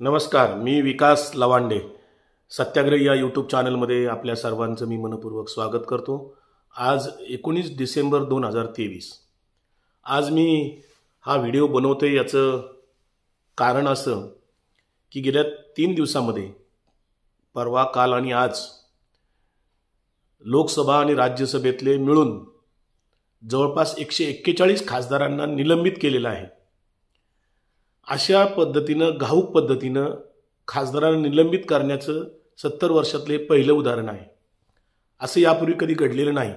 नमस्कार, मी विकास लवांडे. सत्याग्रही या यूट्यूब चॅनलमध्ये आपल्या सर्वांचं मी मनपूर्वक स्वागत करतो. आज 19 डिसेंबर 2023. आज मी हा व्हिडिओ बनवतोय याचं कारण असं की गेल्या 3 दिवसामध्ये परवा, काल आणि आज लोकसभा आणि राज्यसभेतले मिळून जवळपास 141 खासदारांना निलंबित केलेलं आहे. अशा पद्धतीनं, घाऊक पद्धतीनं खासदारांना निलंबित करण्याचं 70 वर्षातले पहिलं उदाहरण आहे. असं यापूर्वी कधी घडलेलं नाही.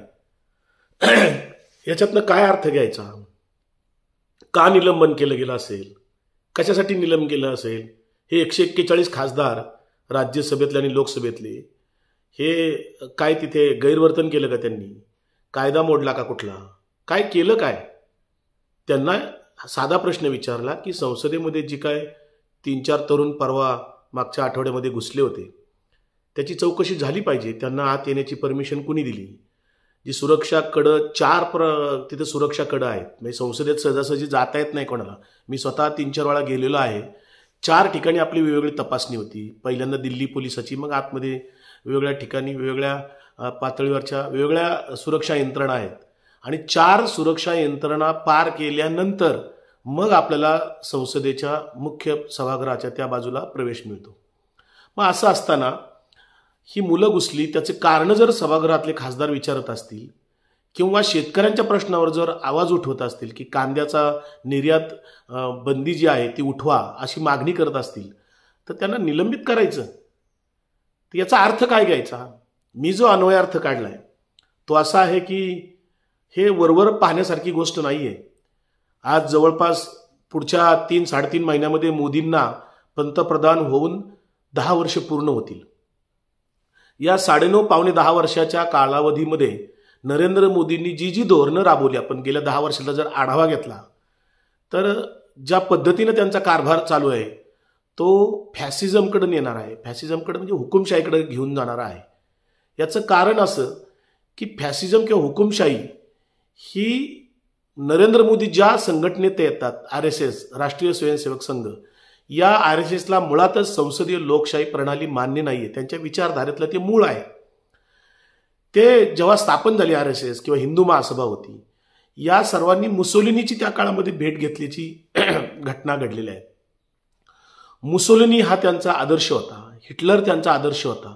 याच्यातनं काय अर्थ घ्यायचा? का निलंबन केलं गेलं असेल? कशासाठी निलंबन केलं असेल? हे 141 खासदार राज्यसभेतले आणि लोकसभेतले हे काय तिथे गैरवर्तन केलं का? त्यांनी कायदा मोडला का? कुठला काय केलं? काय त्यांना साधा प्रश्न विचारला की संसदेमध्ये जी काय 3-4 तरुण परवा मागच्या आठवड्यामध्ये घुसले होते त्याची चौकशी झाली पाहिजे. त्यांना आत येण्याची परमिशन कुणी दिली? जी सुरक्षा कडं तिथे सुरक्षा कडं आहेत, म्हणजे संसदेत सहजासहजी जाता येत नाही कोणाला. मी स्वतः 3-4 वेळा गेलेलो आहे. 4 ठिकाणी आपली वेगवेगळी तपासणी होती. पहिल्यांदा दिल्ली पोलिसाची, मग आतमध्ये वेगवेगळ्या ठिकाणी वेगवेगळ्या पातळीवरच्या वेगवेगळ्या सुरक्षा यंत्रणा आहेत. आणि 4 सुरक्षा यंत्रणा पार केल्यानंतर मग आपल्याला संसदेच्या मुख्य सभागृहाच्या त्या बाजूला प्रवेश मिळतो. मग असं असताना ही मुलं घुसली, त्याचे कारण जर सभागृहातले खासदार विचारत असतील किंवा शेतकऱ्यांच्या प्रश्नावर जर आवाज उठवत असतील की कांद्याचा निर्यात बंदी जी आहे ती उठवा अशी मागणी करत असतील तर त्यांना निलंबित करायचं. तर याचा अर्थ काय घ्यायचा? मी जो अन्वय अर्थ काढलाय तो असा आहे की हे वरवर पाहण्यासारखी गोष्ट नाही आहे. आज जवळपास पुढच्या 3-3.5 महिन्यामध्ये मोदींना पंतप्रधान होऊन 10 वर्ष पूर्ण होतील. या 9.5-10 वर्षाच्या कालावधीमध्ये नरेंद्र मोदींनी जी धोरणं राबवली, आपण गेल्या 10 वर्षाचा जर आढावा घेतला तर ज्या पद्धतीनं त्यांचा कारभार चालू आहे तो फॅसिझमकडे नेणार आहे. फॅसिझमकडे म्हणजे हुकुमशाहीकडे घेऊन जाणार आहे. याचं कारण असं की फॅसिझम किंवा हुकुमशाही ही नरेंद्र मोदी ज्या संघटनेत येतात, RSS राष्ट्रीय स्वयंसेवक संघ, या RSSला मुळातच संसदीय लोकशाही प्रणाली मान्य नाहीये. त्यांच्या विचारधारेतलं ते मूळ आहे. ते जेव्हा स्थापन झाली RSS किंवा हिंदू महासभा होती, या सर्वांनी मुसोलिनीची त्या काळामध्ये भेट घेतल्याची घटना घडलेल्या आहेत. मुसोलिनी हा त्यांचा आदर्श होता, हिटलर त्यांचा आदर्श होता.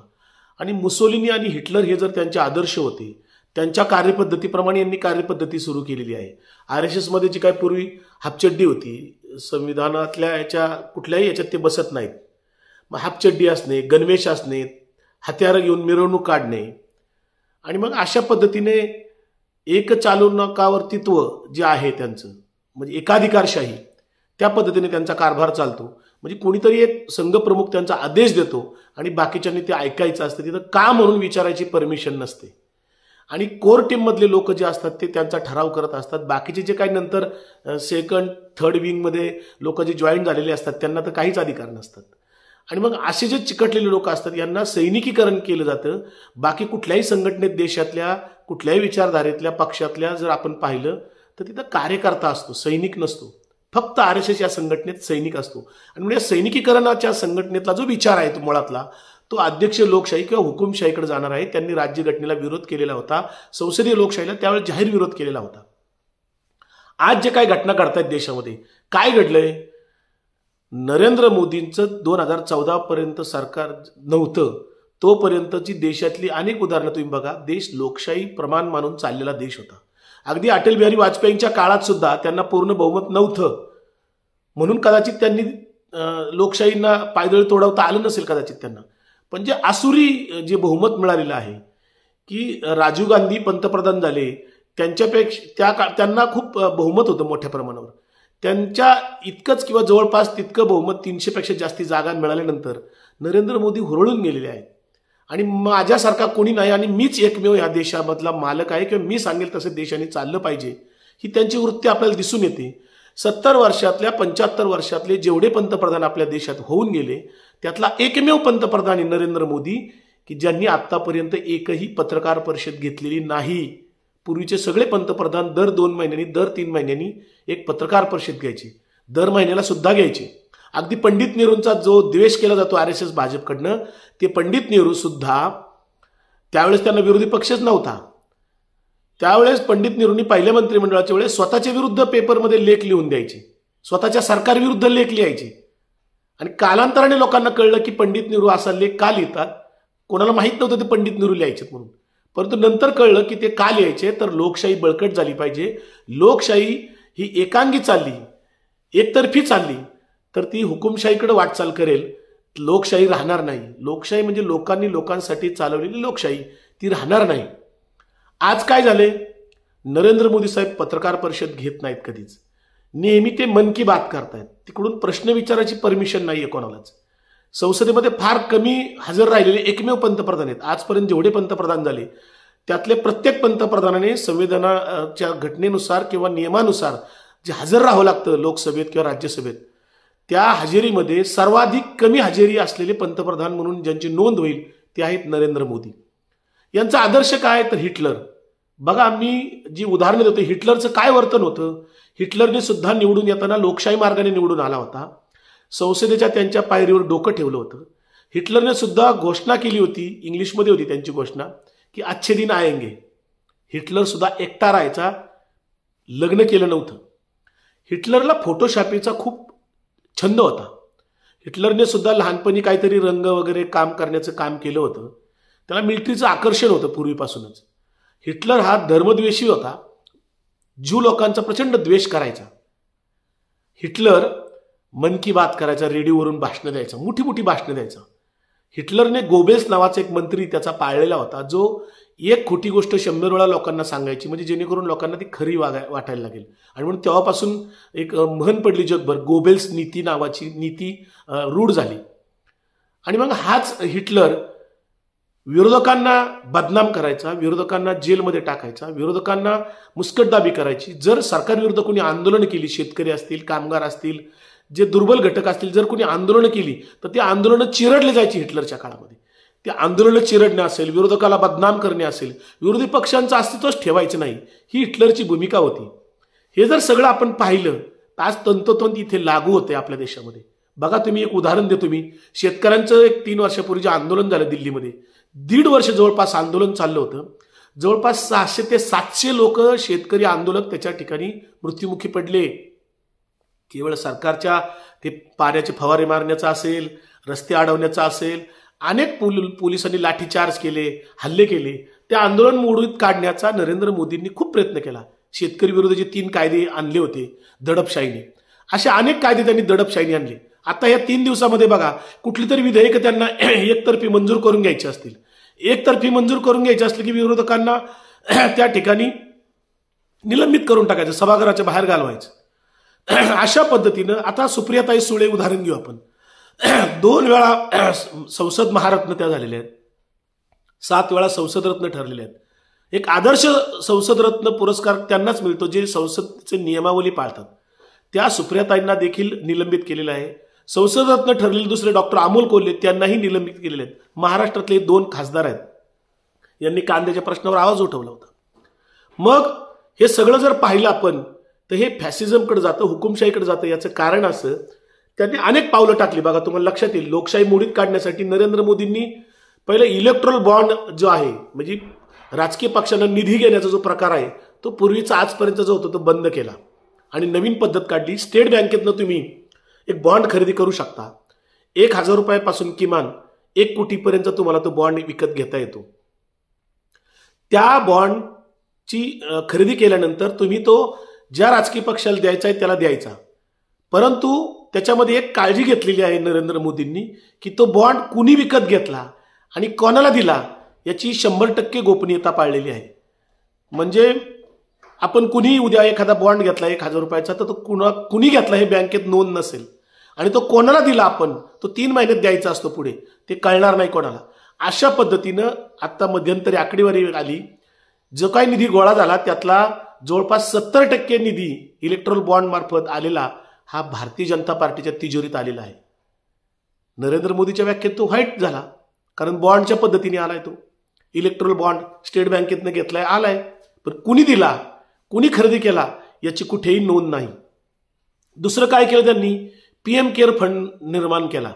आणि मुसोलिनी आणि हिटलर हे जर त्यांचे आदर्श होते, त्यांच्या कार्यपद्धतीप्रमाणे यांनी कार्यपद्धती सुरू केलेली आहे. RSS मध्ये जी काय पूर्वी हाफचड्डी होती, संविधानातल्या याच्या कुठल्याही याच्यात ते बसत नाहीत. मग हाफचड्डी असणे, गणवेश असणे, हत्यारं घेऊन मिरवणूक काढणे, आणि मग अशा पद्धतीने एक चालवणुकावर्तित्व जे आहे त्यांचं, म्हणजे एकाधिकारशाही, त्या पद्धतीने त्यांचा कारभार चालतो. म्हणजे कोणीतरी एक संघप्रमुख त्यांचा आदेश देतो आणि बाकीच्यांनी ते ऐकायचं असतं. तिथं का म्हणून विचारायची परमिशन नसते. आणि कोर टीममधले लोक जे असतात ते त्यांचा ठराव करत असतात. बाकीचे जे काही नंतर 2nd, 3rd विंगमध्ये लोक जे जॉईन झालेले असतात त्यांना तर काहीच अधिकार नसतात. आणि मग असे जे चिकटलेले लोक असतात यांना सैनिकीकरण केलं जातं. बाकी कुठल्याही संघटनेत, देशातल्या कुठल्याही विचारधारेतल्या पक्षातल्या जर आपण पाहिलं तर तिथं कार्यकर्ता असतो, सैनिक नसतो. फक्त RSS या संघटनेत सैनिक असतो. आणि म्हणजे सैनिकीकरणाच्या संघटनेतला जो विचार आहे तो मुळातला, तो अध्यक्ष लोकशाही किंवा हुकुमशाहीकडे जाणार आहे. त्यांनी राज्यघटनेला विरोध केलेला होता, संसदीय लोकशाहीला त्यावेळेस जाहीर विरोध केलेला होता. आज जे काही घटना घडतायत देशामध्ये, काय घडलंय? नरेंद्र मोदींचं 2014 पर्यंत सरकार नव्हतं तोपर्यंतची देशातली अनेक उदाहरणं तुम्ही बघा. देश लोकशाही प्रमाण मानून चाललेला देश होता. अगदी अटल बिहारी वाजपेयींच्या काळात सुद्धा त्यांना पूर्ण बहुमत नव्हतं, म्हणून कदाचित त्यांनी लोकशाहींना पायदळी तोडवता आलं नसेल कदाचित त्यांना. पण जे आसुरी जे बहुमत मिळालेलं आहे की राजीव गांधी पंतप्रधान झाले, त्यांच्यापेक्षा त्यांना खूप बहुमत होतं मोठ्या प्रमाणावर. त्यांच्या इतकंच किंवा जवळपास तितकं बहुमत, 300पेक्षा जास्ती जागा मिळाल्यानंतर नरेंद्र मोदी हुरळून गेलेले आहेत. आणि माझ्यासारखा कोणी नाही आणि मीच एकमेव या देशामधला मालक आहे किंवा मी सांगेल तसं देशाने चाललं पाहिजे, ही त्यांची वृत्ती आपल्याला दिसून येते. 70 वर्षातल्या 75 वर्षातले जेवढे पंतप्रधान आपल्या देशात होऊन गेले त्यातला एकमेव पंतप्रधान आहे नरेंद्र मोदी, की ज्यांनी आतापर्यंत एकही पत्रकार परिषद घेतलेली नाही. पूर्वीचे सगळे पंतप्रधान दर 2 महिन्यांनी, दर 3 महिन्यांनी एक पत्रकार परिषद घ्यायचे, दर महिन्याला सुद्धा घ्यायचे. अगदी पंडित नेहरूंचा जो द्वेष केला जातो RSS भाजपकडनं, ते पंडित नेहरू सुद्धा त्यावेळेस त्यांना विरोधी पक्षच नव्हता. त्यावेळेस पंडित नेहरूंनी पहिल्या मंत्रिमंडळाच्या वेळेस स्वतःच्या विरुद्ध पेपरमध्ये लेख लिहून द्यायचे, स्वतःच्या सरकारविरुद्ध लेख लिहायचे. आणि कालांतराने लोकांना कळलं की पंडित नेहरू असा लेख का लिहितात. कोणाला माहित नव्हतं ते पंडित नेहरू लिहायचे म्हणून, परंतु नंतर कळलं की ते का लिहायचे, तर लोकशाही बळकट झाली पाहिजे. लोकशाही ही एकांगी चालली, एकतर्फी चालली तर ती हुकुमशाहीकडे वाटचाल करेल, लोकशाही राहणार नाही. लोकशाही म्हणजे लोकांनी लोकांसाठी चालवलेली लोकशाही, ती राहणार नाही. आज काय झाले, नरेंद्र मोदी साहेब पत्रकार परिषद घेत नाहीत कधीच, नेहमी ते मन की बात करतायत. तिकडून प्रश्न विचारायची परमिशन नाहीये कोणालाच. संसदेमध्ये फार कमी हजर राहिलेले एकमेव पंतप्रधान आहेत. आजपर्यंत जेवढे पंतप्रधान झाले त्यातले प्रत्येक पंतप्रधानाने संविधानाच्या घटनेनुसार किंवा नियमानुसार जे हजर राहावं लागतं लोकसभेत किंवा राज्यसभेत, त्या हजेरीमध्ये सर्वाधिक कमी हजेरी असलेले पंतप्रधान म्हणून ज्यांची नोंद होईल ते आहेत नरेंद्र मोदी. यांचा आदर्श काय, तर हिटलर. बघा, मी जी उदाहरणं देतो, हिटलरचं काय वर्तन होतं. हिटलरने सुद्धा निवडून येताना लोकशाही मार्गाने निवडून आला होता. संसदेच्या त्यांच्या पायरीवर डोकं ठेवलं होतं. हिटलरने सुद्धा घोषणा केली होती, इंग्लिशमध्ये होती त्यांची घोषणा, की अच्छे दिन आएंगे. हिटलर सुद्धा एकटा राहायचा, लग्न केलं नव्हतं. हिटलरला फोटोशॉपीचा खूप छंद होता. हिटलरने सुद्धा लहानपणी काहीतरी रंग वगैरे काम करण्याचं काम केलं होतं. त्याला मिलिटरीचं आकर्षण होतं पूर्वीपासूनच. हिटलर हा धर्मद्वेषी होता, ज्यू लोकांचा प्रचंड द्वेष करायचा. हिटलर मन की बात करायचा, रेडिओवरून भाषणं द्यायचा, मोठी मोठी भाषणं द्यायचा. हिटलरने गोबेल्स नावाचा एक मंत्री त्याचा पाळलेला होता, जो एक खोटी गोष्ट 100 वेळा लोकांना सांगायची, म्हणजे जेणेकरून लोकांना ती खरी वाटायला लागेल. आणि म्हणून तेव्हापासून एक म्हण पडली जगभर, गोबेल्स नीती नावाची नीती रूढ झाली. आणि मग हाच हिटलर विरोधकांना बदनाम करायचा, विरोधकांना जेलमध्ये टाकायचा, विरोधकांना मुस्कटदाबी करायची. जर सरकारविरुद्ध कोणी आंदोलन केली, शेतकरी असतील, कामगार असतील, जे दुर्बल घटक असतील, जर कोणी आंदोलनं केली तर ती आंदोलनं चिरडली जायची हिटलरच्या काळामध्ये. ते आंदोलनं चिरडणे असेल, विरोधकाला बदनाम करणे असेल, विरोधी पक्षांचं अस्तित्वच ठेवायचं नाही, ही हिटलरची भूमिका होती. हे जर सगळं आपण पाहिलं तर आज तंतोतंत इथे लागू होते आपल्या देशामध्ये. बघा, तुम्ही एक उदाहरण देतो मी. शेतकऱ्यांचं एक 3 वर्षापूर्वी जे आंदोलन झालं दिल्लीमध्ये, 1.5 वर्ष जवळपास आंदोलन चाललं होतं. जवळपास 600 ते 700 लोक शेतकरी आंदोलक त्याच्या ठिकाणी मृत्युमुखी पडले. केवळ सरकारच्या ते पाण्याचे फवारे मारण्याचा असेल, रस्ते अडवण्याचा असेल, अनेक पोलिसांनी लाठीचार्ज केले, हल्ले केले. ते आंदोलन मोडीत काढण्याचा नरेंद्र मोदींनी खूप प्रयत्न केला. शेतकरी विरोधाचे 3 कायदे आणले होते दडपशाहीने. असे अनेक कायदे त्यांनी दडपशाहीने आणले. आता या 3 दिवसामध्ये बघा, कुठली तरी विधेयक त्यांना एकतर्फी मंजूर करून घ्यायची असतील, एकतर्फी मंजूर करून घ्यायची असली की विरोधकांना त्या ठिकाणी निलंबित करून टाकायचं, सभागृहाच्या बाहेर घालवायचं. अशा पद्धतीनं आता सुप्रियाताई सुळे उदाहरण घेऊ आपण. 2 वेळा संसद महारत्न त्या झालेल्या आहेत, 7 वेळा संसद रत्न ठरलेले आहेत. एक आदर्श संसद रत्न पुरस्कार त्यांनाच मिळतो जे संसदेचे नियमावली पाळतात. त्या सुप्रियाताईंना देखील निलंबित केलेलं आहे. संसद रत्न ठरलेले दुसरे डॉक्टर अमोल कोल्हे त्यांनाही निलंबित केलेले आहेत. महाराष्ट्रातले 2 खासदार आहेत, यांनी कांद्याच्या प्रश्नावर आवाज उठवला होता. मग हे सगळं जर पाहिलं आपण तर हे फॅसिझमकडे जातं, हुकुमशाहीकडे जातं. याचं कारण असं, त्यांनी अनेक पावलं टाकली. बघा, तुम्हाला लक्षात येईल, लोकशाही मोडीत काढण्यासाठी नरेंद्र मोदींनी पहिलं इलेक्ट्रॉल बॉन्ड जो आहे, म्हणजे राजकीय पक्षांना निधी घेण्याचा जो प्रकार आहे, तो पूर्वीचा आजपर्यंत जो होता तो बंद केला आणि नवीन पद्धत काढली. स्टेट बँकेतनं तुम्ही एक बॉन्ड खरेदी करू शकता. 1,000 रुपयापासून किमान 1 कोटीपर्यंत तुम्हाला तो बॉन्ड विकत घेता येतो. त्या बॉन्डची खरेदी केल्यानंतर तुम्ही तो ज्या राजकीय पक्षाला द्यायचा आहे त्याला द्यायचा. परंतु त्याच्यामध्ये एक काळजी घेतलेली आहे नरेंद्र मोदींनी, की तो बॉन्ड कुणी विकत घेतला आणि कोणाला दिला याची 100% गोपनीयता पाळलेली आहे. म्हणजे आपण कुणी उद्या एखादा बॉन्ड घेतला 1,000 रुपयाचा, तर तो कुणी घेतला हे बँकेत नोंद नसेल आणि तो कोणाला दिला आपण तो 3 महिन्यात द्यायचा असतो पुढे, ते कळणार नाही कोणाला. अशा पद्धतीनं आता मध्यंतरी आकडेवारी आली, जो काही निधी गोळा झाला त्यातला जवळपास 70% निधी इलेक्ट्रॉल बॉन्ड मार्फत आलेला हा भारतीय जनता पार्टीच्या तिजोरीत आलेला आहे. नरेंद्र मोदीच्या व्याख्येत तो व्हाईट झाला, कारण बॉन्डच्या पद्धतीने आलाय. तो इलेक्ट्रॉल बॉन्ड स्टेट बँकेतनं घेतलाय, आलाय, पण कुणी दिला, कुणी खरेदी केला याची कुठेही नोंद नाही. दुसरं काय केलं त्यांनी, पीएम केअर फंड निर्माण केला.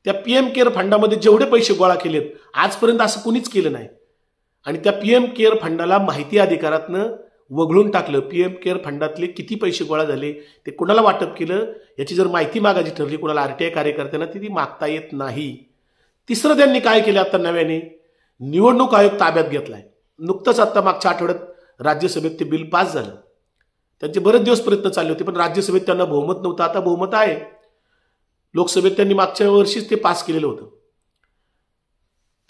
त्या पीएम केअर फंडामध्ये जेवढे पैसे गोळा केलेत आजपर्यंत असं कुणीच केलं नाही. आणि त्या पीएम केअर फंडाला माहिती अधिकारातनं वगळून टाकलं. पीएम केअर फंडातले किती पैसे गोळा झाले, ते कुणाला वाटप केलं, याची जर माहिती मागायची ठरली कुणाला आरटीआय कार्यकर्त्यांना ती मागता येत नाही. तिसरं त्यांनी काय केलं, आता नव्याने निवडणूक आयोग ताब्यात घेतलाय. नुकतंच आता मागच्या आठवड्यात राज्यसभेत ते बिल पास झालं. त्यांचे बरेच दिवस प्रयत्न चालले होते, पण राज्यसभेत त्यांना बहुमत नव्हतं. आता बहुमत आहे. लोकसभेत त्यांनी मागच्या वर्षीच ते पास केलेलं होतं.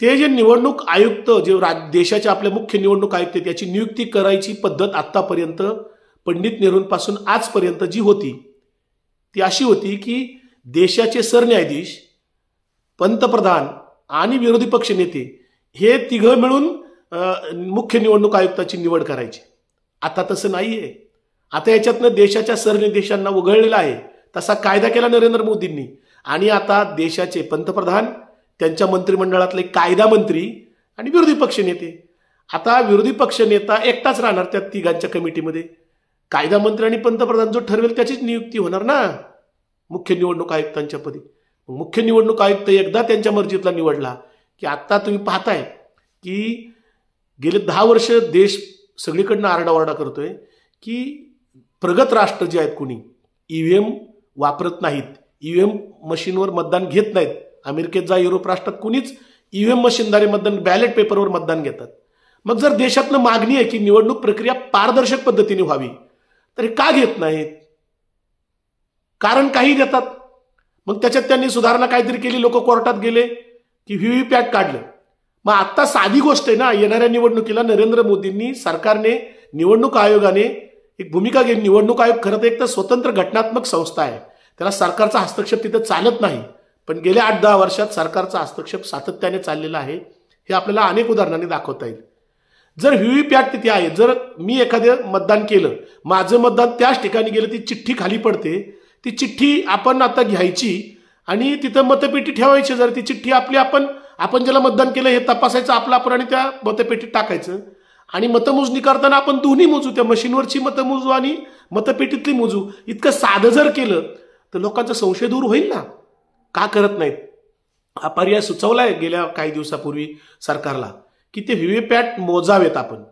ते जे निवडणूक आयुक्त, जे देशाचे आपले मुख्य निवडणूक आयुक्त, त्याची नियुक्ती करायची पद्धत आतापर्यंत पंडित नेहरूंपासून आजपर्यंत जी होती ती अशी होती की देशाचे सरन्यायाधीश, पंतप्रधान आणि विरोधी पक्ष नेते हे तिघं मिळून मुख्य निवडणूक आयुक्ताची निवड करायची. आता तसं नाहीये. आता याच्यातनं देशाच्या सरन्यायाधीशांना वगळलेला आहे. तसा कायदा केला नरेंद्र मोदींनी. आणि आता देशाचे पंतप्रधान, त्यांच्या मंत्रिमंडळातले कायदा मंत्री आणि विरोधी पक्ष नेते. आता विरोधी पक्ष नेता एकटाच राहणार त्या तिघांच्या कमिटीमध्ये. कायदा मंत्री आणि पंतप्रधान जो ठरवेल त्याचीच नियुक्ती होणार ना मुख्य निवडणूक आयुक्तांच्या पदी. मुख्य निवडणूक आयुक्त एकदा त्यांच्या मर्जीतला निवडला की आता तुम्ही पाहताय की गेले 10 वर्ष देश सगळीकडनं आरडाओरडा करतोय की प्रगत राष्ट्र जे आहेत कुणी ईव्हीएम वापरत नाहीत, ईव्हीएम मशीनवर मतदान घेत नाहीत. अमेरिकेत जा, युरोप राष्ट्रात कुणीच ईव्हीएम मशीनद्वारे मतदान, बॅलेट पेपरवर मतदान घेतात. मग जर देशातनं मागणी आहे की निवडणूक प्रक्रिया पारदर्शक पद्धतीने व्हावी, तर का घेत नाहीत? कारण काही देतात. मग त्याच्यात त्यांनी सुधारणा काहीतरी केली, लोक कोर्टात गेले की व्हीव्हीपॅट काढलं. मग आता साधी गोष्ट आहे ना, येणाऱ्या निवडणुकीला नरेंद्र मोदींनी, सरकारने, निवडणूक आयोगाने एक भूमिका घेऊन, निवडणूक आयोग खरं तर एक तर स्वतंत्र घटनात्मक संस्था आहे, त्याला सरकारचा हस्तक्षेप तिथं चालत नाही. पण गेल्या 8-10 वर्षात सरकारचा हस्तक्षेप सातत्याने चाललेला आहे. हे आपल्याला अनेक उदाहरणांनी दाखवता येईल. जर व्हीव्हीपॅट तिथे आहे, जर मी एखादं मतदान केलं, माझं मतदान त्याच ठिकाणी गेलं, ती चिठ्ठी खाली पडते, ती चिठ्ठी आपण आता घ्यायची आणि तिथं मतपेटी ठेवायची. जर ती चिठ्ठी आपली आपण ज्याला मतदान केलं हे तपासायचं आपलं आपण आणि त्या मतपेटीत टाकायचं. आणि मतमोजणी करताना आपण दोन्ही मोजू, त्या मशीनवरची मतं मोजू आणि मतपेटीतली मोजू. इतकं साधं जर केलं तर लोकांचा संशय दूर होईल ना. का करत नाहीत? हा पर्याय सुचवलाय गेल्या काही दिवसापूर्वी सरकारला की ते व्हीव्हीपॅट मोजावेत. आपण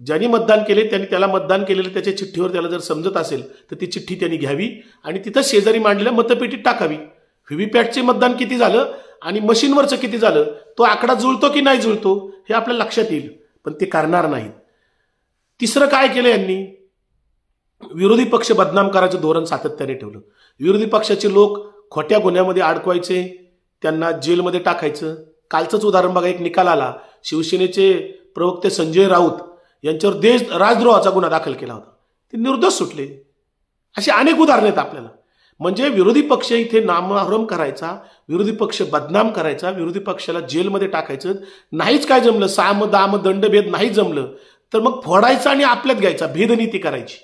ज्यांनी मतदान केले त्यांनी त्याला मतदान केलेलं त्याच्या चिठ्ठीवर त्याला जर समजत असेल तर ती चिठ्ठी त्यांनी घ्यावी आणि तिथं शेजारी मांडलेल्या मतपेटीत टाकावी. व्हीव्हीपॅटचे मतदान किती झालं आणि मशीनवरचं किती झालं, तो आकडा जुळतो की नाही जुळतो हे आपल्या लक्षात येईल. पण ते करणार नाहीत. तिसरं काय केलं यांनी, विरोधी पक्ष बदनाम करायचं धोरण सातत्याने ठेवलं. विरोधी पक्षाचे लोक खोट्या गुन्ह्यामध्ये अडकवायचे, त्यांना जेलमध्ये टाकायचं. कालचंच उदाहरण बघा, एक निकाल आला, शिवसेनेचे प्रवक्ते संजय राऊत यांच्यावर राजद्रोहाचा गुन्हा दाखल केला होता, ते निर्दोष सुटले. अशी अनेक उदाहरणं आहेत आपल्याला. म्हणजे विरोधी पक्ष इथे नामहरम करायचा, विरोधी पक्ष बदनाम करायचा, विरोधी पक्षाला जेलमध्ये टाकायचं. नाहीच काय जमलं, साम दाम दंडभेद नाही जमलं तर मग फोडायचं आणि आपल्यात घ्यायचा, भेदनीती करायची.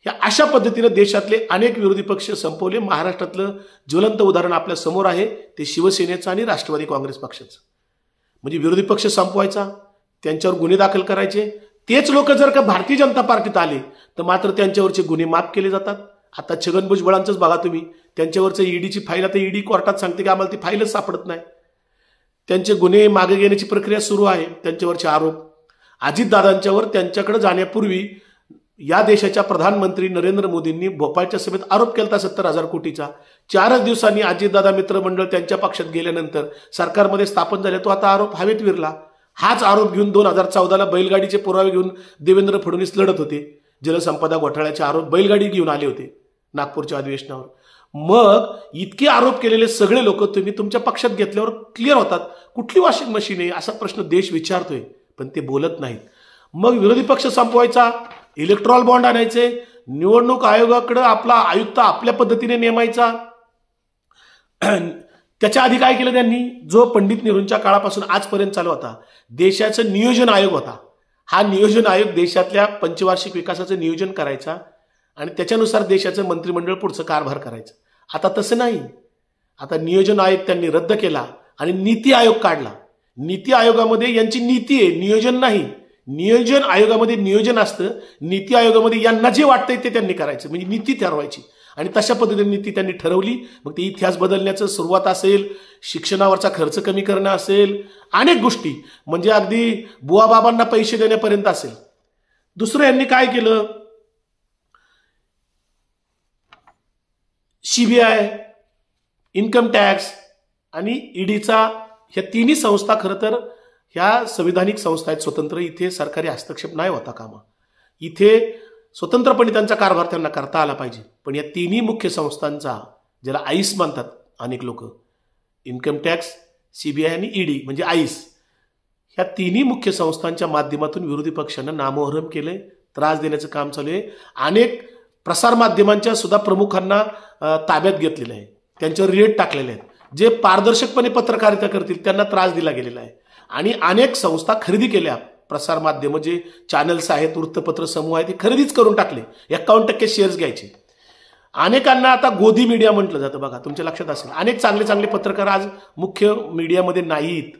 या अशा पद्धतीने देशातले अनेक विरोधी पक्ष संपवले. महाराष्ट्रातलं ज्वलंत उदाहरण आपल्या समोर आहे, ते शिवसेनेचं आणि राष्ट्रवादी काँग्रेस पक्षाचं. म्हणजे विरोधी पक्ष संपवायचा, त्यांच्यावर गुन्हे दाखल करायचे. तेच लोक जर का भारतीय जनता पार्टीत आले तर मात्र त्यांच्यावरचे गुन्हे माफ केले जातात. आता छगन भुजबळांचंच बघा तुम्ही, त्यांच्यावरचं ईडीची फाईल, आता ईडी कोर्टात सांगते की आम्हाला ती फाईलच सापडत नाही. त्यांचे गुन्हे मागे घेण्याची प्रक्रिया सुरू आहे. त्यांच्यावरचे आरोप, अजितदादांच्यावर त्यांच्याकडे जाण्यापूर्वी या देशाच्या प्रधानमंत्री नरेंद्र मोदींनी भोपाळच्या सभेत आरोप केला 70,000 कोटीचा. 4 दिवसांनी अजितदादा मित्रमंडळ त्यांच्या पक्षात गेल्यानंतर सरकारमध्ये स्थापन झाले, तो आता आरोप हवेत विरला. हाच आरोप घेऊन 2014ला बैलगाडीचे पुरावे घेऊन देवेंद्र फडणवीस लढत होते. जलसंपदा घोटाळ्याचे आरोप बैलगाडी घेऊन आले होते नागपूरच्या अधिवेशनावर. मग इतके आरोप केलेले सगळे लोक तुम्ही तुमच्या पक्षात घेतल्यावर क्लिअर होतात. कुठली वॉशिंग मशीन आहे असा प्रश्न देश विचारतोय, पण ते बोलत नाहीत. मग विरोधी पक्ष संपवायचा, इलेक्ट्रॉल बॉन्ड आणायचे, निवडणूक आयोगाकडे आपला आयुक्त आपल्या पद्धतीने नेमायचा. त्याच्या आधी काय केलं त्यांनी, जो पंडित नेहरूंच्या काळापासून आजपर्यंत चालू होता, देशाचं नियोजन आयोग होता. हा नियोजन आयोग देशातल्या पंचवार्षिक विकासाचं नियोजन करायचा आणि त्याच्यानुसार देशाचं मंत्रिमंडळ पुढचं कारभार करायचं. आता तसं नाही. आता नियोजन आयोग त्यांनी रद्द केला आणि नीती आयोग काढला. नीती आयोगामध्ये यांची नीती आहे, नियोजन नाही. नियोजन आयोगामध्ये नियोजन असतं, नीती आयोगामध्ये यांना जे वाटतंय ते त्यांनी करायचं, म्हणजे नीती ठरवायची. आणि तशा पद्धतीने ती त्यांनी ठरवली. मग ती इतिहास बदलण्याचं सुरुवात असेल, शिक्षणावरचा खर्च कमी करणं असेल, अनेक गोष्टी, म्हणजे अगदी बुवा बाबांना पैसे देण्यापर्यंत असेल. दुसरं यांनी काय केलं, सीबीआय, इन्कम टॅक्स आणि ईडीचा, ह्या तिन्ही संस्था खरं तर ह्या संविधानिक संस्था आहेत स्वतंत्र. इथे सरकारी हस्तक्षेप नाही होता कामा. इथे स्वतंत्रपणे त्यांचा कारभार त्यांना करता आला पाहिजे. पण या तिन्ही मुख्य संस्थांचा, ज्याला आईस म्हणतात अनेक लोक, इन्कम टॅक्स, सीबीआय आणि ईडी म्हणजे आईस, ह्या तिन्ही मुख्य संस्थांच्या माध्यमातून विरोधी पक्षांना नामोहरम केले, त्रास देण्याचं काम चालू आहे. अनेक प्रसारमाध्यमांच्या सुद्धा प्रमुखांना ताब्यात घेतलेलं आहे, त्यांच्यावर रेड टाकलेले आहेत. जे पारदर्शकपणे पत्रकारिता करतील त्यांना त्रास दिला गेलेला आहे. आणि अनेक संस्था खरेदी केल्या, प्रसारमाध्यम जे चॅनल्स आहेत, वृत्तपत्र समूह आहेत, ते खरेदीच करून टाकले. 51% शेअर्स घ्यायचे. अनेकांना आता गोदी मीडिया म्हटलं जातं. बघा, तुमच्या लक्षात असेल, अनेक चांगले चांगले पत्रकार आज मुख्य मीडियामध्ये नाहीत.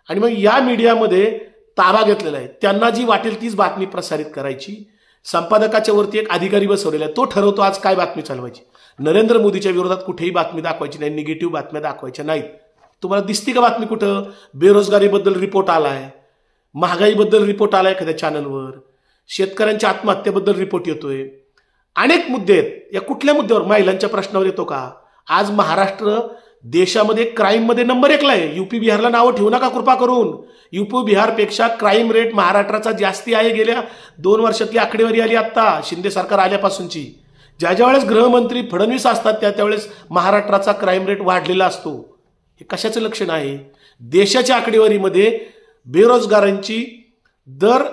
आणि मग या मीडियामध्ये ताबा घेतलेला आहे. त्यांना जी वाटेल तीच बातमी प्रसारित करायची. संपादकाच्या वरती एक अधिकारी बसवलेला आहे, तो ठरवतो आज काय बातमी चालवायची. नरेंद्र मोदीच्या विरोधात कुठेही बातमी दाखवायची नाही, निगेटिव्ह बातम्या दाखवायच्या नाहीत. तुम्हाला दिसती का बातमी कुठं? बेरोजगारीबद्दल रिपोर्ट आलाय, महागाईबद्दल रिपोर्ट आलाय एखाद्या चॅनलवर, शेतकऱ्यांच्या आत्महत्येबद्दल रिपोर्ट येतोय, अनेक मुद्दे आहेत. या कुठल्या मुद्द्यावर? महिलांच्या प्रश्नावर येतो का? आज महाराष्ट्र देशामध्ये क्राईम मध्ये नंबर 1ला आहे. यूपी बिहारला नावं ठेवू नका कृपा करून. यूपी बिहारपेक्षा क्राईम रेट महाराष्ट्राचा जास्ती आहे. गेल्या 2 वर्षातली आकडेवारी आली आता शिंदे सरकार आल्यापासूनची. ज्या वेळेस गृहमंत्री फडणवीस असतात त्यावेळेस महाराष्ट्राचा क्राईम रेट वाढलेला असतो. हे कशाचं लक्षण आहे? देशाच्या आकडेवारीमध्ये बेरोजगारांची दर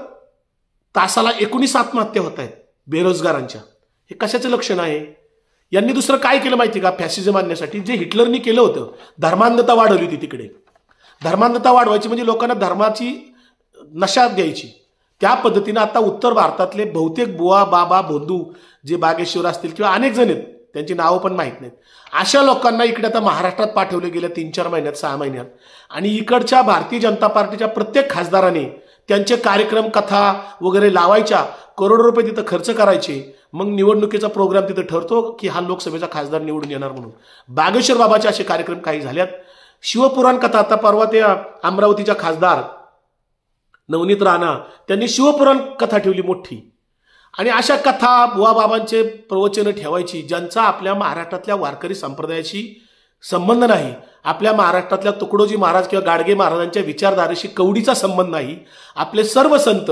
तासाला 19 आत्महत्या होत आहेत बेरोजगारांच्या. हे कशाचं लक्षण आहे? यांनी दुसरं काय केलं माहिती का? फॅसिझम आणण्यासाठी जे हिटलरनी केलं होतं, धर्मांधता वाढवली होती तिकडे. धर्मांधता वाढवायची म्हणजे लोकांना धर्माची नशा द्यायची. त्या पद्धतीनं आता उत्तर भारतातले बहुतेक बुवा बाबा बंधू जे बागेश्वर असतील किंवा अनेक जण आहेत, त्यांची नावं पण माहीत नाहीत, अशा लोकांना इकडे आता महाराष्ट्रात पाठवले गेल्या 3-4 महिन्यात, 6 महिन्यात. आणि इकडच्या भारतीय जनता पार्टीच्या प्रत्येक खासदाराने त्यांचे कार्यक्रम, कथा वगैरे लावायच्या, करोडो रुपये तिथं खर्च करायचे. मग निवडणुकीचा प्रोग्राम तिथं ठरतो की हा लोकसभेचा खासदार निवडून येणार म्हणून. बागेश्वर बाबाचे असे कार्यक्रम काही झाल्यात. शिवपुराण कथा, आता परवा ते अमरावतीच्या खासदार नवनीत राणा त्यांनी शिवपुराण कथा ठेवली मोठी. आणि अशा कथा, बुवा बाबांचे प्रवचनं ठेवायची ज्यांचा आपल्या महाराष्ट्रातल्या वारकरी संप्रदायाशी संबंध नाही, आपल्या महाराष्ट्रातल्या तुकडोजी महाराज किंवा गाडगे महाराजांच्या विचारधारेशी कवडीचा संबंध नाही. आपले सर्व संत,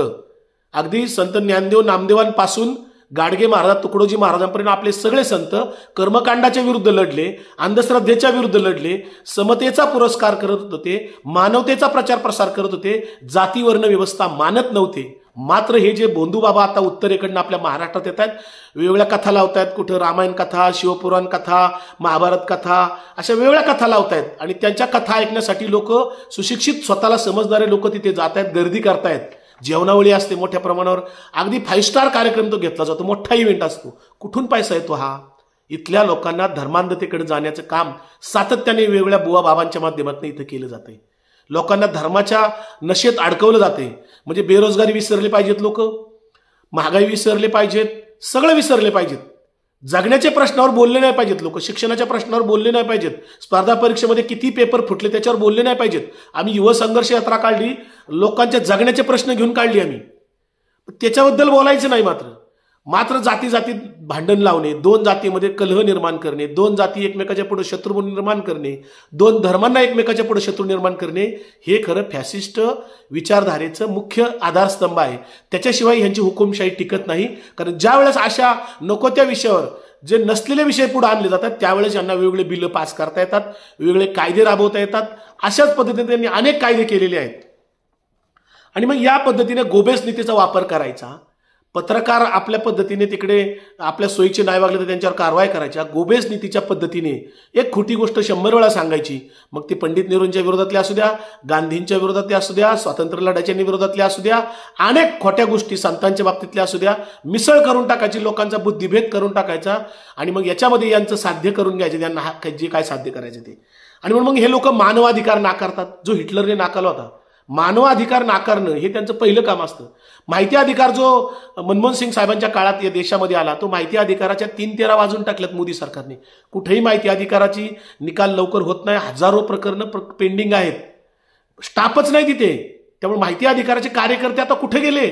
अगदी संत ज्ञानदेव नामदेवांपासून गाडगे महाराज तुकडोजी महाराजांपर्यंत आपले सगळे संत कर्मकांडाच्या विरुद्ध लढले, अंधश्रद्धेच्या विरुद्ध लढले, समतेचा पुरस्कार करत होते, मानवतेचा प्रचार प्रसार करत होते, जातीवर्ण व्यवस्था मानत नव्हते. मात्र हे जे बोंधू बाबा आता उत्तरेकडनं आपल्या महाराष्ट्रात येत आहेत, वेगवेगळ्या कथा लावतायत. कुठं रामायण कथा, शिवपुराण कथा, महाभारत कथा, अशा वेगवेगळ्या कथा लावतायत. आणि त्यांच्या कथा ऐकण्यासाठी लोक, सुशिक्षित स्वतःला समजणारे लोक तिथे जात आहेत, गर्दी करतायत. जेवणावळी असते मोठ्या प्रमाणावर, अगदी 5 स्टार कार्यक्रम तो घेतला जातो, मोठा इव्हेंट असतो. कुठून पैसा येतो हा? इथल्या लोकांना धर्मांधतेकडे जाण्याचं काम सातत्याने वेगवेगळ्या बुवा बाबांच्या माध्यमातून इथं केलं जाते. लोकांना धर्माच्या नशेत अडकवलं जाते. म्हणजे बेरोजगारी विसरले पाहिजेत लोक, महागाई विसरले पाहिजेत, सगळं विसरले पाहिजेत. जगण्याच्या प्रश्नावर बोलले नाही पाहिजेत लोक, शिक्षणाच्या प्रश्नावर बोलले नाही पाहिजेत, स्पर्धा परीक्षेमध्ये किती पेपर फुटले त्याच्यावर बोलले नाही पाहिजेत. आम्ही युवा संघर्ष यात्रा काढली, लोकांच्या जगण्याचे प्रश्न घेऊन काढली आम्ही, त्याच्याबद्दल बोलायचं नाही. मात्र जाती जातीत भांडण लावणे, 2 जातीमध्ये कलह निर्माण करणे, 2 जाती एकमेकाच्या पुढे शत्रू निर्माण करणे, 2 धर्मांना एकमेकाच्या पुढे शत्रू निर्माण करणे, हे खरं फॅसिस्ट विचारधारेचं मुख्य आधारस्तंभ आहे. त्याच्याशिवाय यांची हुकुमशाही टिकत नाही. कारण ज्या वेळेस अशा नको त्या विषयावर, जे नसलेले विषय पुढे आणले जातात, त्यावेळेस यांना वेगवेगळे बिलं पास करता येतात, वेगवेगळे कायदे राबवता येतात. अशाच पद्धतीने त्यांनी अनेक कायदे केलेले आहेत. आणि मग या पद्धतीने गोबेस नीतीचा वापर करायचा. पत्रकार आपल्या पद्धतीने तिकडे आपल्या सोयीचे नाही वागले तर त्यांच्यावर कारवाई करायच्या. गोबेस नीतीच्या पद्धतीने एक खोटी गोष्ट 100 वेळा सांगायची. मग ती पंडित नेहरूंच्या विरोधातली असू द्या, गांधींच्या विरोधातली असू द्या, स्वातंत्र्य लढ्याच्या विरोधातली असू द्या, अनेक खोट्या गोष्टी संतांच्या बाबतीतल्या असू द्या, मिसळ करून टाकायची, लोकांचा बुद्धिभेद करून टाकायचा. आणि मग याच्यामध्ये यांचं साध्य करून घ्यायचे, त्यांना जे काय साध्य करायचे ते. आणि मग हे लोक मानवाधिकार नाकारतात, जो हिटलरने नाकारला होता. मानवाधिकार नाकारणं हे त्यांचं पहिलं काम असतं. माहिती अधिकार जो मनमोहन सिंग साहेबांच्या काळात या देशामध्ये आला, तो माहिती अधिकाराच्या 3-13 वाजून टाकल्यात मोदी सरकारने. कुठेही माहिती अधिकाराची निकाल लवकर होत नाही. हजारो प्रकरणं पेंडिंग आहेत, स्टाफच नाही तिथे. त्यामुळे माहिती अधिकाराचे कार्यकर्ते आता कुठे गेले?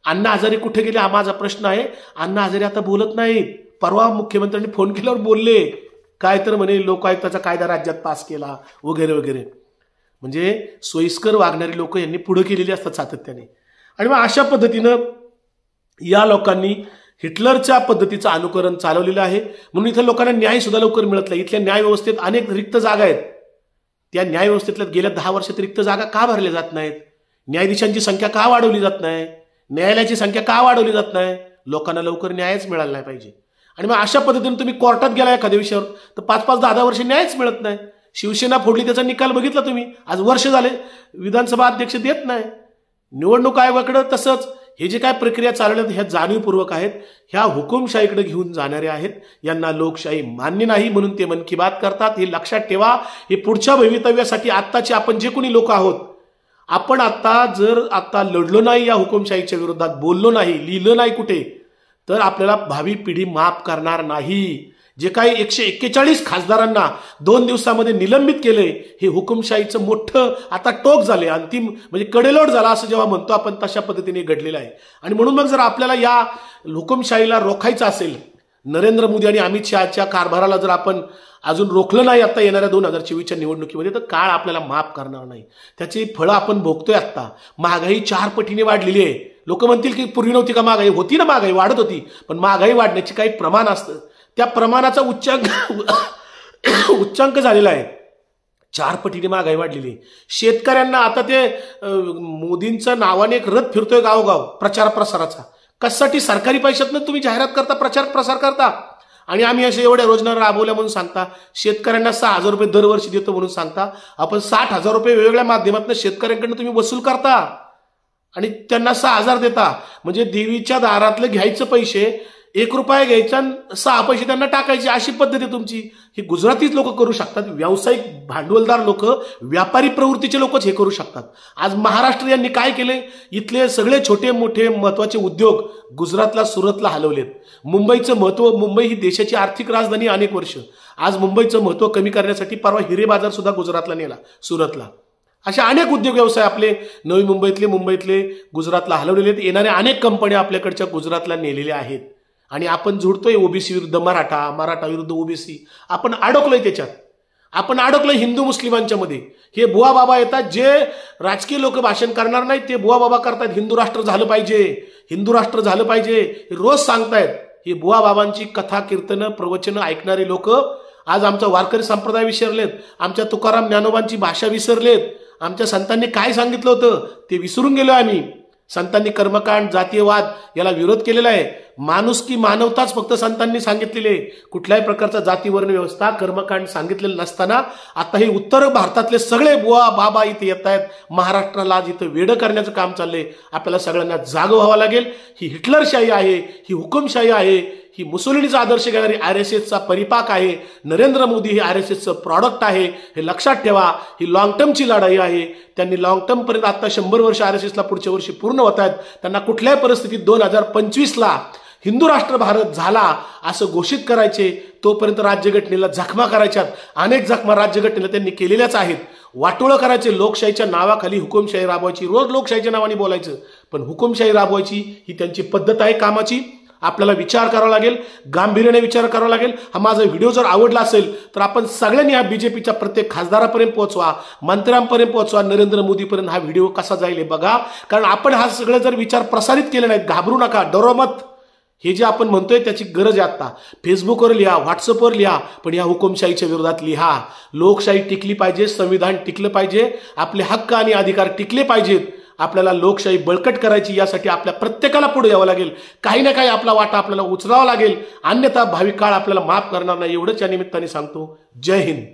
अण्णा हजारे कुठे गेले हा माझा प्रश्न आहे. अण्णा हजारे आता बोलत नाहीत. परवा मुख्यमंत्र्यांनी फोन केल्यावर बोलले, काय तर म्हणे लोकायुक्ताचा कायदा राज्यात पास केला वगैरे वगैरे. म्हणजे सोयीस्कर वागणारी लोक यांनी पुढे केलेली असतात सातत्याने. आणि मग अशा पद्धतीनं या लोकांनी हिटलरच्या पद्धतीचं अनुकरण चालवलेलं आहे. म्हणून इथं लोकांना न्याय सुद्धा लवकर मिळत नाही. इथल्या न्याय व्यवस्थेत अनेक रिक्त जागा आहेत. त्या न्याय व्यवस्थेतल्या गेल्या 10 वर्षात रिक्त जागा का भरल्या जात नाहीत? न्यायाधीशांची संख्या का वाढवली जात नाही? न्यायालयाची संख्या का वाढवली जात नाही? लोकांना लवकर न्यायच मिळाला नाही पाहिजे. आणि मग अशा पद्धतीने तुम्ही कोर्टात गेला एखाद्या विषयावर तर 5-5, 10-10 वर्ष न्यायच मिळत नाही. शिवसेना फोडली, त्याचा निकाल बघितला तुम्ही. आज वर्ष झाले विधानसभा अध्यक्ष देत नाही. निवडणूक आयोगाकडे तसंच. हे जे काय प्रक्रिया चालवल्यात ह्या जाणीवपूर्वक आहेत, ह्या हुकुमशाहीकडे घेऊन जाणारे आहेत. यांना लोकशाही मान्य नाही म्हणून ते मन की बात करतात. हे लक्षात ठेवा. हे पुढच्या भवितव्यासाठी आत्ताचे आपण जे कोणी लोक आहोत, आपण आता लढलो नाही या हुकुमशाहीच्या विरोधात, बोललो नाही, लिहिलं नाही कुठे, तर आपल्याला भावी पिढी माफ करणार नाही. जे काही 141 खासदारांना 2 दिवसामध्ये निलंबित केले, हे हुकुमशाहीचं मोठं आता टोक झाले, अंतिम म्हणजे कडेलोट झाला असं जेव्हा म्हणतो आपण, तशा पद्धतीने घडलेलं आहे. आणि म्हणून मग जर आपल्याला या हुकुमशाहीला रोखायचं असेल, नरेंद्र मोदी आणि अमित शहाच्या कारभाराला जर आपण अजून रोखलं नाही आता येणाऱ्या 2024च्या निवडणुकीमध्ये, तर काळ आपल्याला माफ करणार नाही. त्याची फळं आपण भोगतोय. आता महागाई 4 पटीने वाढलेली आहे. लोक म्हणतील की पूर्वी नव्हती का महागाई? होती ना, महागाई वाढत होती. पण महागाई वाढण्याची काही प्रमाण असतं. त्या प्रमाणाचा उच्चांक झालेला आहे. 4 पटीने महागाई वाढलेली. शेतकऱ्यांना आता ते मोदींचं नावाने एक रथ फिरतोय गावोगाव प्रचार प्रसाराचा. कशासाठी? सरकारी पैशातनं तुम्ही जाहिरात करता, प्रचार प्रसार करता. आणि आम्ही अशा एवढ्या योजना राबवल्या म्हणून सांगता. शेतकऱ्यांना 6,000 रुपये दरवर्षी देतो म्हणून सांगता. आपण 60,000 रुपये वेगवेगळ्या माध्यमातून शेतकऱ्यांकडून तुम्ही वसूल करता आणि त्यांना 6,000 देता. म्हणजे देवीच्या दारातलं घ्यायचं पैसे, 1 रुपया घ्यायचा, 6 पैसे त्यांना टाकायचे. अशी पद्धत आहे तुमची. ही गुजरातीच लोक करू शकतात. व्यावसायिक भांडवलदार लोक, व्यापारी प्रवृत्तीचे लोकच हे करू शकतात. आज महाराष्ट्र यांनी काय केले? इथले सगळे छोटे मोठे महत्वाचे उद्योग गुजरातला, सुरतला हलवलेत. मुंबईचं महत्व, मुंबई ही देशाची आर्थिक राजधानी अनेक वर्ष. आज मुंबईचं महत्व कमी करण्यासाठी परवा हिरे बाजार सुद्धा गुजरातला नेला, सुरतला. अशा अनेक उद्योग व्यवसाय आपले नवी मुंबईतले गुजरातला हलवलेले आहेत. येणाऱ्या अनेक कंपन्या आपल्याकडच्या गुजरातला नेलेल्या आहेत. आणि आपण जोडतोय ओबीसी विरुद्ध मराठा, मराठा विरुद्ध ओबीसी. आपण अडकलोय त्याच्यात. आपण अडकलोय हिंदू मुस्लिमांच्या मध्ये. हे बुवा बाबा येतात, जे राजकीय लोक भाषण करणार नाहीत ते बुवा बाबा करतात. हिंदू राष्ट्र झालं पाहिजे, हिंदू राष्ट्र झालं पाहिजे, हे रोज सांगतायत. हे बुवा बाबांची कथा, कीर्तनं, प्रवचनं ऐकणारे लोक आज आमचा वारकरी संप्रदाय विसरलेत. आमच्या तुकाराम ज्ञानोबांची भाषा विसरलेत. आमच्या संतांनी काय सांगितलं होतं ते विसरून गेलो आम्ही. संतांनी कर्मकांड, जातीयवाद याला विरोध केलेला आहे. माणुसकी, मानवताच फक्त संतांनी सांगितलेले. कुठल्याही प्रकारचा जातीवर्ण व्यवस्था, कर्मकांड सांगितलेलं नसताना आता हे उत्तर भारतातले सगळे बुवा बाबा इथे येत आहेत. महाराष्ट्राला आज इथं वेडं करण्याचं काम चाललंय. आपल्याला सगळ्यांना जागं व्हावं लागेल. ही हिटलरशाही आहे, ही हुकुमशाही आहे, ही मुसोलिनीचा आदर्श घेणारी RSSचा परिपाक आहे. नरेंद्र मोदी हे RSSचं प्रॉडक्ट आहे. हे लक्षात ठेवा. ही लॉंग टर्मची लढाई आहे. त्यांनी लॉंग टर्म पर्यंत आता 100 वर्ष RSSला पुढच्या वर्षी पूर्ण होत आहेत. त्यांना कुठल्याही परिस्थितीत 2025ला हिंदू राष्ट्र भारत झाला असं घोषित करायचे. तोपर्यंत राज्यघटनेला जखमा करायच्यात. अनेक जखमा राज्यघटनेला त्यांनी केलेल्याच आहेत. वाटोळं करायचे. लोकशाहीच्या नावाखाली हुकुमशाही राबवायची. रोज लोकशाहीच्या नावाने बोलायचं, पण हुकुमशाही राबवायची ही त्यांची पद्धत आहे कामाची. आपल्याला विचार करावा लागेल, गांभीर्याने विचार करावा लागेल. हा माझा व्हिडिओ जर आवडला असेल तर आपण सगळ्यांनी हा बीजेपीच्या प्रत्येक खासदारापर्यंत पोहोचवा, मंत्र्यांपर्यंत पोहोचवा, नरेंद्र मोदीपर्यंत हा व्हिडिओ कसा जाईल हे बघा. कारण आपण हा सगळे जर विचार प्रसारित केले नाहीत, घाबरू नका, डरो मत. हे जे आपण म्हणतोय त्याची गरज आहे आता. फेसबुकवर लिहा, व्हॉट्सअपवर लिहा, पण या हुकुमशाहीच्या विरोधात लिहा. लोकशाही टिकली पाहिजे, संविधान टिकलं पाहिजे, आपले हक्क आणि अधिकार टिकले पाहिजेत. आपल्याला लोकशाही बळकट करायची, यासाठी आपल्या प्रत्येकाला पुढे यावं लागेल. काही ना काही आपला वाटा आपल्याला उचलावा लागेल. अन्यथा भावी काळ आपल्याला माफ करणार नाही. एवढंच या निमित्ताने सांगतो. जय हिंद.